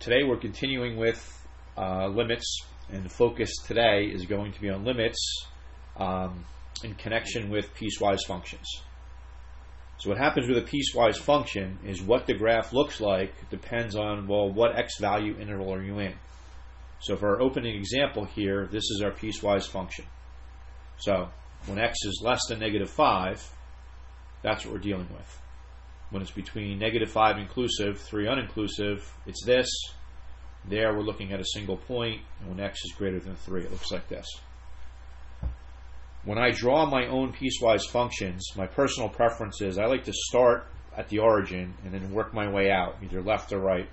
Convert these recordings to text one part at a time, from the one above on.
Today we're continuing with limits, and the focus today is going to be on limits in connection with piecewise functions. So what happens with a piecewise function is what the graph looks like depends on, well, what x value interval are you in. So for our opening example here, this is our piecewise function. So when x is less than -5, that's what we're dealing with. When it's between -5 inclusive, 3 uninclusive, it's this. There we're looking at a single point, and when x is greater than 3, it looks like this. When I draw my own piecewise functions, my personal preference is I like to start at the origin and then work my way out, either left or right.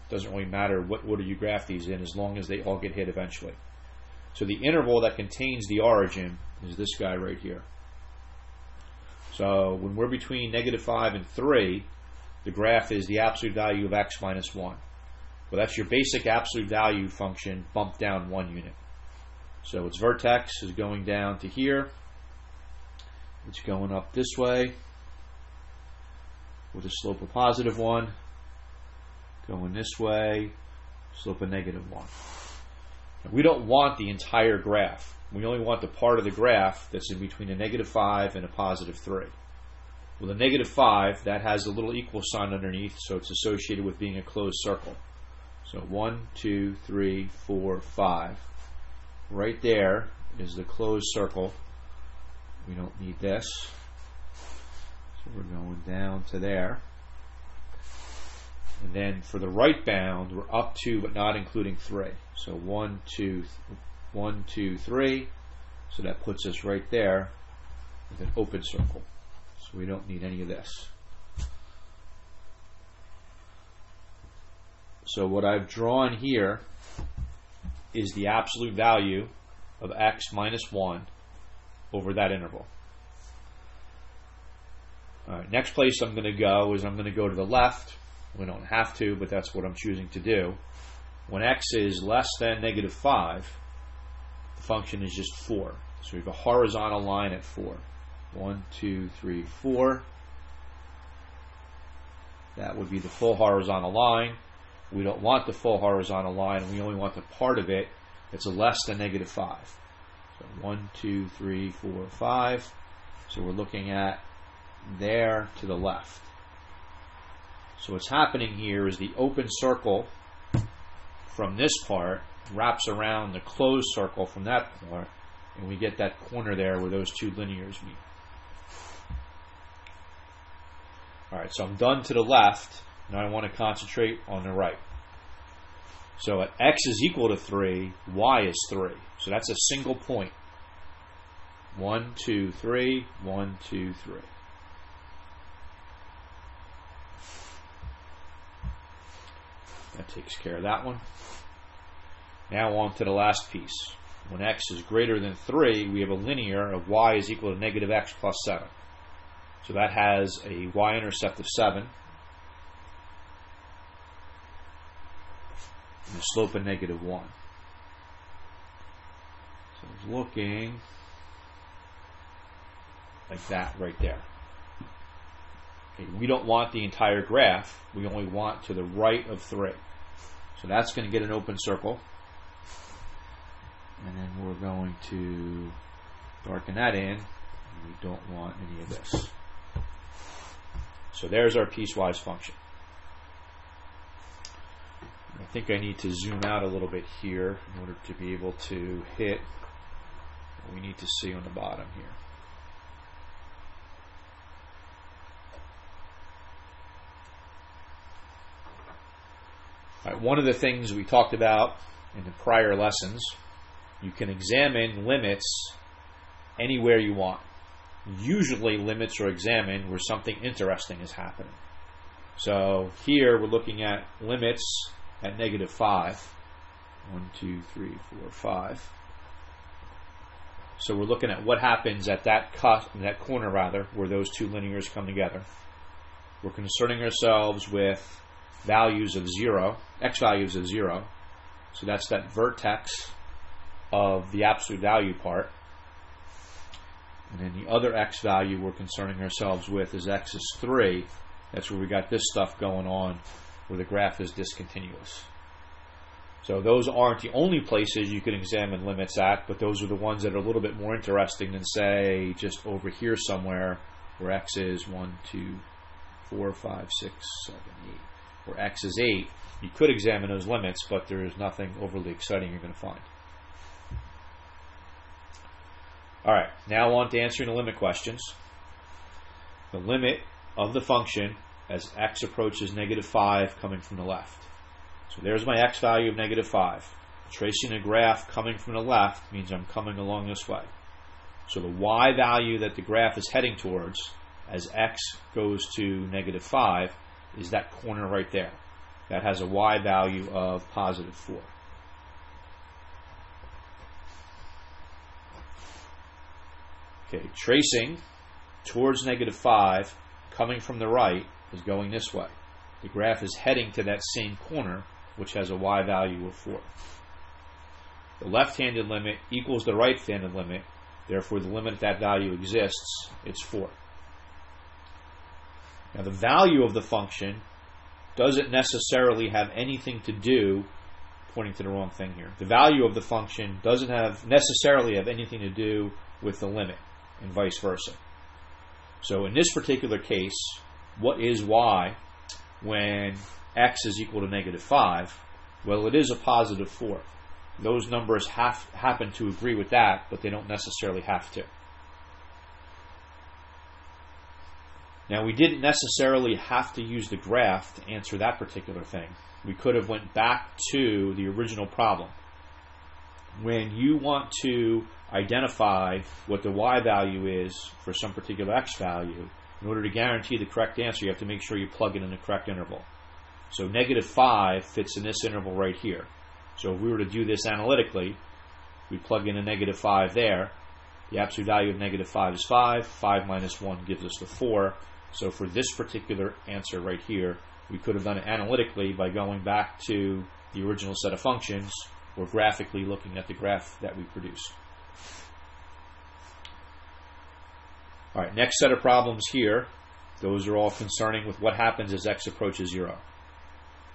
Doesn't really matter what order you graph these in, as long as they all get hit eventually. So the interval that contains the origin is this guy right here. So when we're between -5 and 3, the graph is the absolute value of x minus 1. Well, that's your basic absolute value function bumped down 1 unit. So its vertex is going down to here. It's going up this way with a slope of +1. Going this way, slope of -1. Now, we don't want the entire graph. We only want the part of the graph that's in between a -5 and a +3. Well, the -5, that has a little equal sign underneath, so it's associated with being a closed circle. So 1, 2, 3, 4, 5. Right there is the closed circle. We don't need this. So we're going down to there. And then for the right bound, we're up to but not including 3. So 1, 2, 3. So that puts us right there with an open circle. So we don't need any of this. So what I've drawn here is the absolute value of x minus 1 over that interval. Alright, next place I'm going to go is I'm going to go to the left. We don't have to, but that's what I'm choosing to do. When x is less than -5, the function is just 4. So we have a horizontal line at 4. 1, 2, 3, 4. That would be the full horizontal line. We don't want the full horizontal line. We only want the part of it that's less than -5. So 1, 2, 3, 4, 5. So we're looking at there to the left. So what's happening here is the open circle from this part wraps around the closed circle from that part, and we get that corner there where those two linears meet. Alright, so I'm done to the left. Now I want to concentrate on the right. So at x is equal to 3, y is 3. So that's a single point. 1, 2, 3, 1, 2, 3. That takes care of that one. Now on to the last piece. When x is greater than 3, we have a linear of y is equal to -x plus 7. So that has a y-intercept of 7. And a slope of -1. So it's looking like that right there. Okay, we don't want the entire graph. We only want to the right of 3. So that's going to get an open circle. And then we're going to darken that in. And we don't want any of this. So there's our piecewise function. I think I need to zoom out a little bit here in order to be able to hit what we need to see on the bottom here. All right, one of the things we talked about in the prior lessons, you can examine limits anywhere you want. Usually limits are examined where something interesting is happening. So here we're looking at limits at -5. 1, 2, 3, 4, 5. So we're looking at what happens at that corner rather, where those two linears come together. We're concerning ourselves with values of 0, x values of 0. So that's that vertex of the absolute value part. And then the other x value we're concerning ourselves with is x is 3. That's where we got this stuff going on where the graph is discontinuous. So those aren't the only places you can examine limits at, but those are the ones that are a little bit more interesting than, say, just over here somewhere where x is 1, 2, 4, 5, 6, 7, 8, where x is 8. You could examine those limits, but there is nothing overly exciting you're going to find. Alright, now on to answering the limit questions. The limit of the function as x approaches -5 coming from the left. So there's my x value of -5. Tracing a graph coming from the left means I'm coming along this way. So the y value that the graph is heading towards as x goes to -5 is that corner right there. That has a y value of +4. Okay, tracing towards -5 coming from the right is going this way. The graph is heading to that same corner, which has a y value of 4. The left-handed limit equals the right-handed limit, therefore the limit at that value exists, it's 4. Now the value of the function doesn't necessarily have anything to do, pointing to the wrong thing here, the value of the function doesn't necessarily have anything to do with the limit, and vice versa. So in this particular case, what is y when x is equal to -5? Well, it is a +4. Those numbers happen to agree with that, but they don't necessarily have to. Now, we didn't necessarily have to use the graph to answer that particular thing. We could have went back to the original problem. When you want to identify what the y value is for some particular x value, in order to guarantee the correct answer, you have to make sure you plug it in the correct interval. So -5 fits in this interval right here. So if we were to do this analytically, we plug in a -5 there. The absolute value of -5 is 5. 5 minus 1 gives us the 4. So for this particular answer right here, we could have done it analytically by going back to the original set of functions or graphically looking at the graph that we produced. All right, next set of problems here. Those are all concerning with what happens as x approaches 0.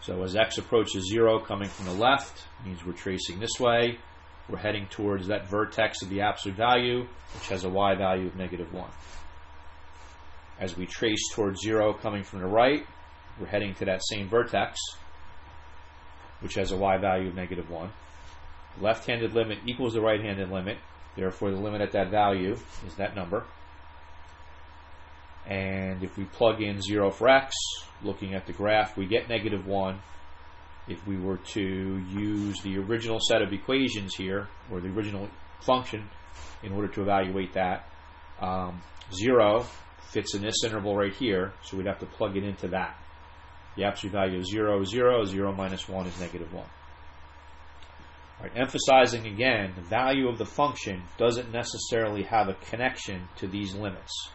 So as x approaches 0 coming from the left, means we're tracing this way. We're heading towards that vertex of the absolute value, which has a y value of -1. As we trace towards 0 coming from the right, we're heading to that same vertex, which has a y value of -1. The left-handed limit equals the right-handed limit, therefore the limit at that value is that number. And if we plug in 0 for x, looking at the graph, we get -1. If we were to use the original set of equations here, or the original function, in order to evaluate that, 0 fits in this interval right here, so we'd have to plug it into that. The absolute value of 0 is 0, 0 minus 1 is -1. All right, emphasizing again, the value of the function doesn't necessarily have a connection to these limits.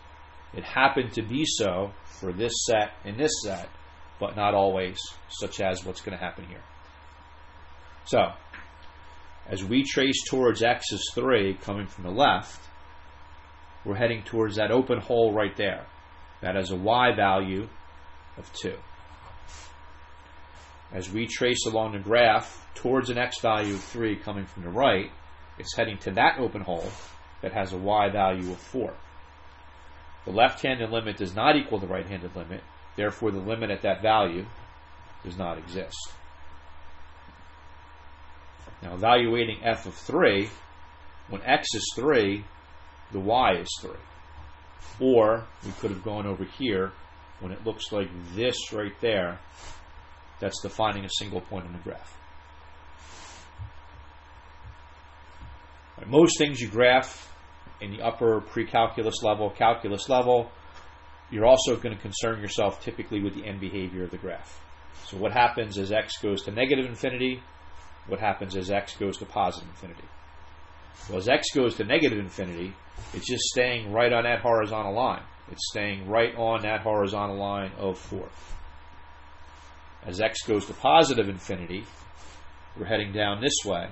It happened to be so for this set and this set, but not always, such as what's going to happen here. So, as we trace towards x is 3 coming from the left, we're heading towards that open hole right there. That has a y value of 2. As we trace along the graph towards an x value of 3 coming from the right, it's heading to that open hole that has a y value of 4. The left-handed limit does not equal the right-handed limit, therefore the limit at that value does not exist. Now evaluating f of 3, when x is 3, the y is 3. Or we could have gone over here when it looks like this right there, that's defining a single point on the graph. Right, most things you graph in the upper pre-calculus level, calculus level, you're also going to concern yourself typically with the end behavior of the graph. So what happens as x goes to -infinity? What happens as x goes to +infinity? Well, as x goes to -infinity, it's just staying right on that horizontal line. It's staying right on that horizontal line of 4. As x goes to +infinity, we're heading down this way.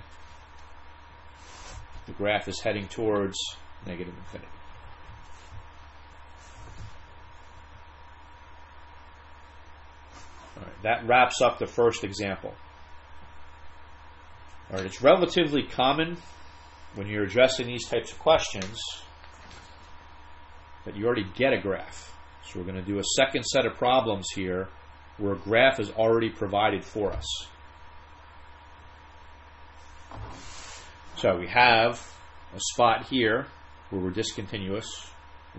The graph is heading towards -infinity. All right, that wraps up the first example. All right, it's relatively common when you're addressing these types of questions that you already get a graph. So we're going to do a second set of problems here where a graph is already provided for us. So we have a spot here where we're discontinuous.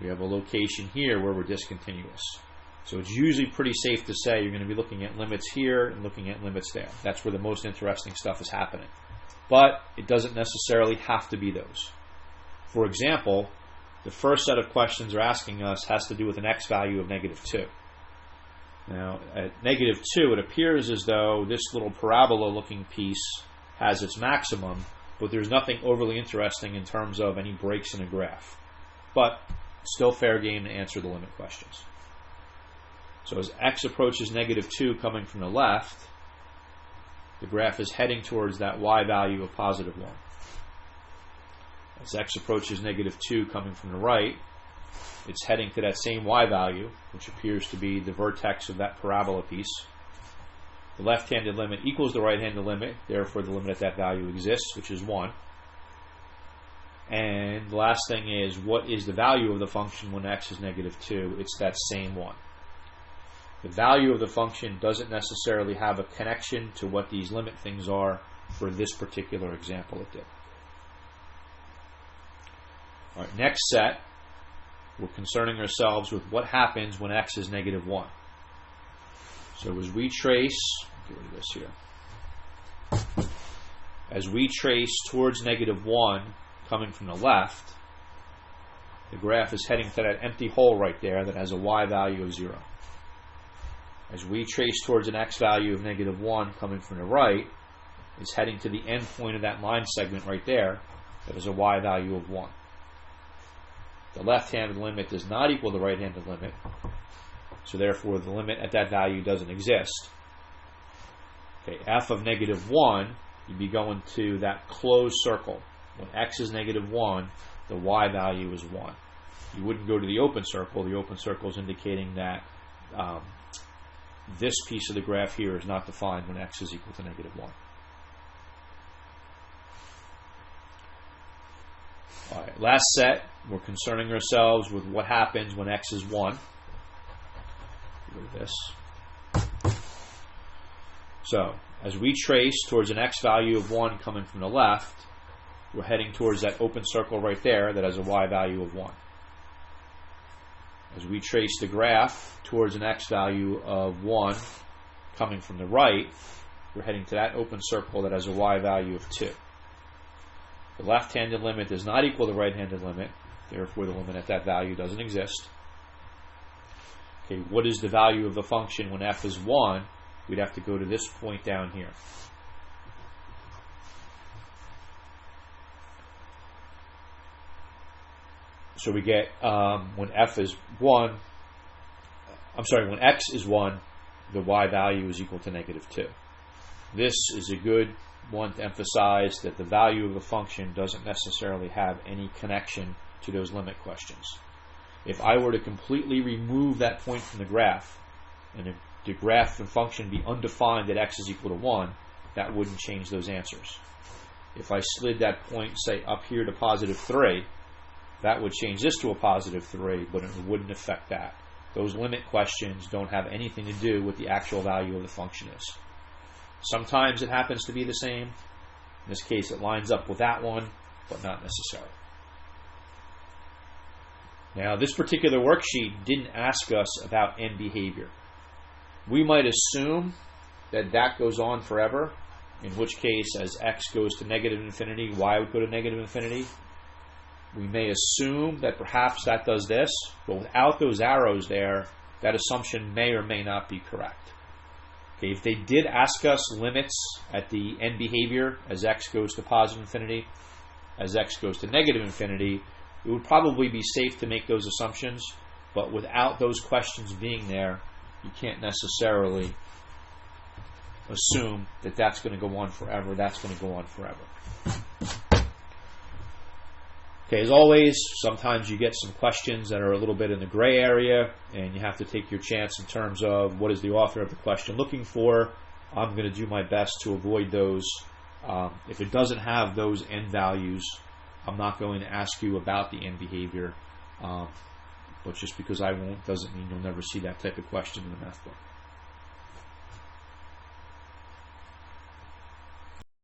We have a location here where we're discontinuous. So it's usually pretty safe to say you're going to be looking at limits here and looking at limits there. That's where the most interesting stuff is happening. But it doesn't necessarily have to be those. For example, the first set of questions they're asking us has to do with an x value of -2. Now, at -2, it appears as though this little parabola-looking piece has its maximum, but there's nothing overly interesting in terms of any breaks in a graph. But still fair game to answer the limit questions. So as x approaches -2 coming from the left, the graph is heading towards that y value of +1. As x approaches -2 coming from the right, it's heading to that same y value, which appears to be the vertex of that parabola piece. The left-handed limit equals the right-handed limit, therefore the limit at that value exists, which is 1. And the last thing is, what is the value of the function when x is -2? It's that same 1. The value of the function doesn't necessarily have a connection to what these limit things are. For this particular example, it did. All right, next set, we're concerning ourselves with what happens when x is -1. So as we trace, get rid of this here. As we trace towards -1 coming from the left, the graph is heading to that empty hole right there that has a y value of 0. As we trace towards an x value of -1 coming from the right, it's heading to the end point of that line segment right there that has a y value of 1. The left-handed limit does not equal the right-handed limit, so therefore the limit at that value doesn't exist. Okay, f of -1, you'd be going to that closed circle. When x is -1, the y value is 1. You wouldn't go to the open circle. The open circle is indicating that this piece of the graph here is not defined when x is equal to -1. All right, last set, we're concerning ourselves with what happens when x is 1. Get rid of this. So, as we trace towards an x value of 1 coming from the left, we're heading towards that open circle right there that has a y value of 1. As we trace the graph towards an x value of 1 coming from the right, we're heading to that open circle that has a y value of 2. The left-handed limit does not equal the right-handed limit, therefore the limit at that value doesn't exist. Okay, what is the value of the function when f is 1? We'd have to go to this point down here. So we get when f is 1, when x is 1, the y value is equal to -2. This is a good one to emphasize, that the value of the function doesn't necessarily have any connection to those limit questions. If I were to completely remove that point from the graph, and the graph and function be undefined at x is equal to 1, that wouldn't change those answers. If I slid that point, say, up here to +3, that would change this to a +3, but it wouldn't affect that. Those limit questions don't have anything to do with the actual value of the function is. Sometimes it happens to be the same. In this case, it lines up with that one, but not necessarily. Now, this particular worksheet didn't ask us about end behavior. We might assume that that goes on forever, in which case, as x goes to -infinity, y would go to -infinity. We may assume that perhaps that does this, but without those arrows there, that assumption may or may not be correct. Okay, if they did ask us limits at the end behavior as x goes to +infinity, as x goes to -infinity, it would probably be safe to make those assumptions, but without those questions being there, you can't necessarily assume that that's going to go on forever, that's going to go on forever. Okay, as always, sometimes you get some questions that are a little bit in the gray area, and you have to take your chance in terms of what is the author of the question looking for. I'm going to do my best to avoid those. If it doesn't have those end values, I'm not going to ask you about the end behavior. But just because I won't doesn't mean you'll never see that type of question in the math book.